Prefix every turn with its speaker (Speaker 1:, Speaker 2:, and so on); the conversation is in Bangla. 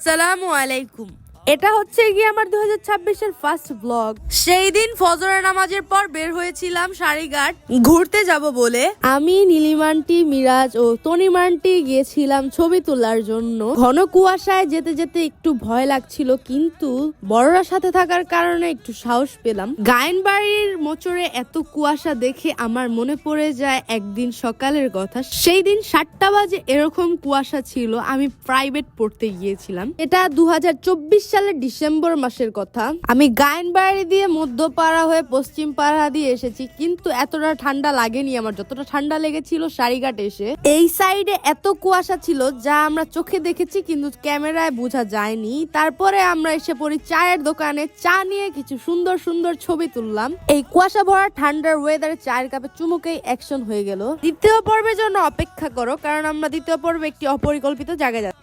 Speaker 1: আসসালামু আলাইকুম। এটা হচ্ছে গিয়ে আমার 2026-এর ফার্স্ট ব্লগ। সেই দিন ফজরের নামাজের পর বের হয়েছিলাম সারিঘাট ঘুরতে যাব বলে। আমি নীলিমান্টি, মিরাজ ও তনিমান্টি গিয়েছিলাম ছবি তোলার জন্য। ঘন কুয়াশায় যেতে যেতে একটু ভয় লাগছিল, কিন্তু বড়রা সাথে থাকার কারণে একটু সাহস পেলাম। গায়েনবাড়ির মোচড়ে এত কুয়াশা দেখে আমার মনে পড়ে যায় একদিন সকালের কথা। সেই দিন 7টা বাজে এরকম কুয়াশা ছিল। আমি প্রাইভেট পড়তে গিয়েছিলাম। এটা 2024 সালের ডিসেম্বর মাসের কথা। আমি গায়েনবাড়ি দিয়ে মধ্যপাড়া হয়ে পশ্চিম পাড়া দিয়ে এসেছি, কিন্তু এতটা ঠান্ডা লাগেনি আমার, যতটা ঠান্ডা লেগেছিল সারিঘাট এসে। এই সাইডে এত কুয়াশা ছিল যা আমরা চোখে দেখেছি কিন্তু ক্যামেরায় বোঝা যায়নি। তারপরে আমরা এসে পড়ি চায়ের দোকানে, চা নিয়ে কিছু সুন্দর সুন্দর ছবি তুললাম। এই কুয়াশা ভরা ঠান্ডার ওয়েদারে চায়ের কাপে চুমুকেই অ্যাকশন হয়ে গেল। দ্বিতীয় পর্বের জন্য অপেক্ষা করো, কারণ আমরা দ্বিতীয় পর্বে একটি অপরিকল্পিত জায়গায় যাচ্ছি।